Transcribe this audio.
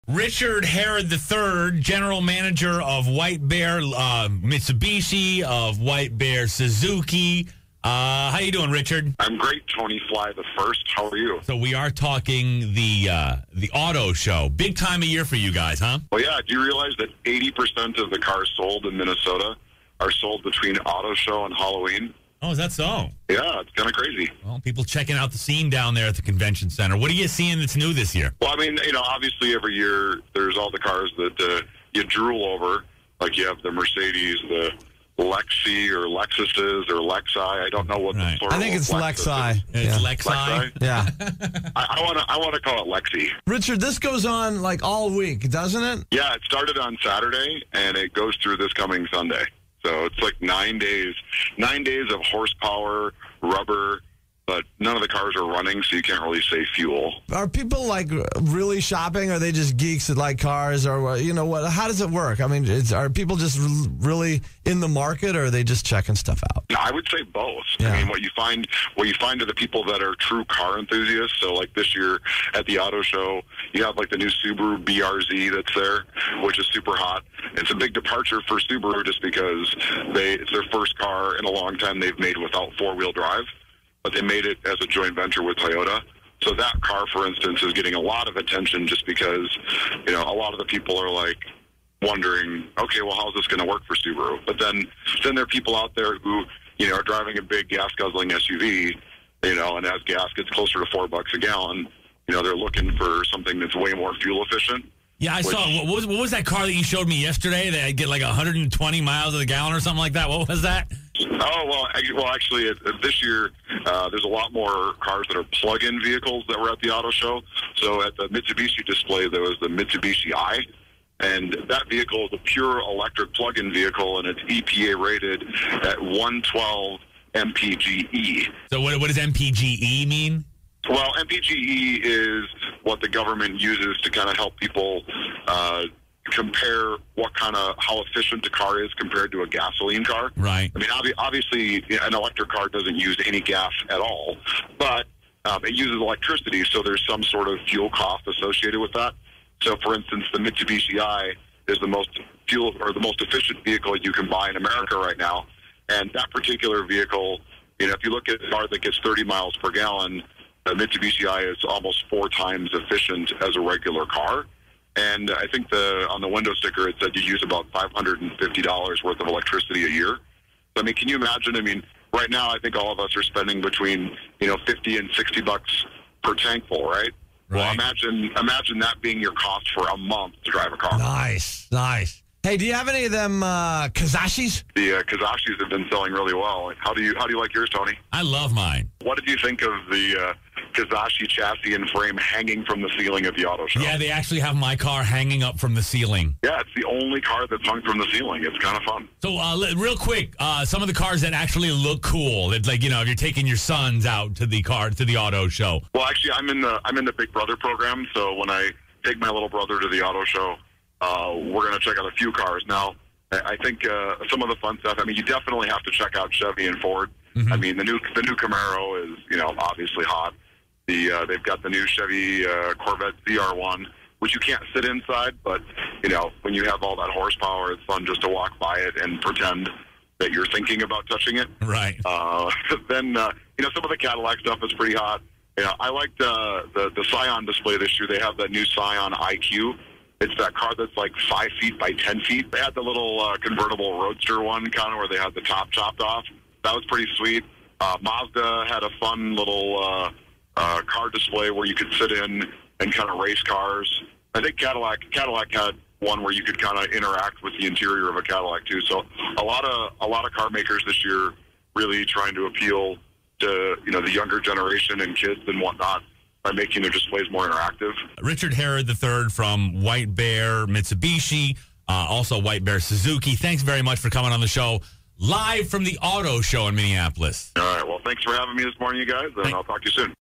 Richard Herod III, general manager of White Bear Mitsubishi, of White Bear Suzuki. How you doing, Richard? I'm great, Tony Fly the First. How are you? So we are talking the auto show. Big time of year for you guys, huh? Well, yeah. Do you realize that 80% of the cars sold in Minnesota are sold between auto show and Halloween? Oh, is that so? Yeah, it's kind of crazy. Well, people checking out the scene down there at the convention center. What are you seeing that's new this year? Well, I mean, obviously every year there's all the cars that you drool over. Like you have the Mercedes, the Lexi or Lexuses or Lexi. I don't know what the plural. I think it's Lexi. It's Lexi. Yeah. I want to call it Lexi. Richard, this goes on like all week, doesn't it? Yeah, it started on Saturday and it goes through this coming Sunday. So it's like 9 days. 9 days of horsepower, rubber, but none of the cars are running, so you can't really say fuel. Are people like really shopping? Are they just geeks that like cars, or you know what? How does it work? I mean, are people just really in the market, or are they just checking stuff out? I would say both. Yeah. I mean, what you find are the people that are true car enthusiasts. So, like this year at the auto show, you have like the new Subaru BRZ that's there, which is super hot. It's a big departure for Subaru just because it's their first car in a long time they've made without four-wheel drive. But they made it as a joint venture with Toyota. So that car, for instance, is getting a lot of attention just because, a lot of the people are like wondering, okay, well, how's this going to work for Subaru? But then there are people out there who, are driving a big gas-guzzling SUV, and as gas gets closer to $4 a gallon, they're looking for something that's way more fuel efficient. Yeah, I saw. What was that car that you showed me yesterday? That I'd get like 120 miles of the gallon or something like that. What was that? Oh, well, actually, this year, there's a lot more cars that are plug-in vehicles that were at the auto show. So at the Mitsubishi display, there was the Mitsubishi I, and that vehicle is a pure electric plug-in vehicle, and it's EPA rated at 112 mpge. So what does mpge mean? Well, mpge is what the government uses to kind of help people compare how efficient a car is compared to a gasoline car. Right. I mean, obviously, an electric car doesn't use any gas at all, but it uses electricity, so there's some sort of fuel cost associated with that. So, for instance, the Mitsubishi I is the most efficient vehicle you can buy in America right now, and that particular vehicle, if you look at a car that gets 30 miles per gallon, the Mitsubishi I is almost 4 times efficient as a regular car. And I think on the window sticker, it said you use about $550 worth of electricity a year. So, I mean, can you imagine? I mean, right now, I think all of us are spending between, $50 and $60 per tank full, right? Well, imagine that being your cost for a month to drive a car. Nice. Hey, do you have any of them Kazashis? The Kazashis have been selling really well. How do you like yours, Tony? I love mine. What did you think of the Kazashi chassis and frame hanging from the ceiling at the auto show? Yeah, they actually have my car hanging up from the ceiling. Yeah, it's the only car that's hung from the ceiling. It's kind of fun. So, real quick, some of the cars that actually look cool. It's like, if you're taking your sons out to the auto show. Well, actually, I'm in the Big Brother program. So when I take my little brother to the auto show, we're going to check out a few cars. Now, I think some of the fun stuff. I mean, you definitely have to check out Chevy and Ford. Mm-hmm. I mean, the new Camaro is obviously hot. They've got the new Chevy Corvette ZR1, which you can't sit inside, but when you have all that horsepower, it's fun just to walk by it and pretend that you're thinking about touching it. Right. Then some of the Cadillac stuff is pretty hot. I liked the Scion display this year. They have that new Scion IQ. It's that car that's like 5 feet by 10 feet. They had the little convertible roadster one, kind of where they had the top chopped off. That was pretty sweet. Mazda had a fun little car display where you could sit in and kind of race cars. I think Cadillac had one where you could kind of interact with the interior of a Cadillac too. So a lot of car makers this year really trying to appeal to the younger generation and kids and whatnot by making their displays more interactive. Richard Herod III from White Bear Mitsubishi, also White Bear Suzuki. Thanks very much for coming on the show live from the auto show in Minneapolis. All right. Well, thanks for having me this morning, you guys, and I'll talk to you soon.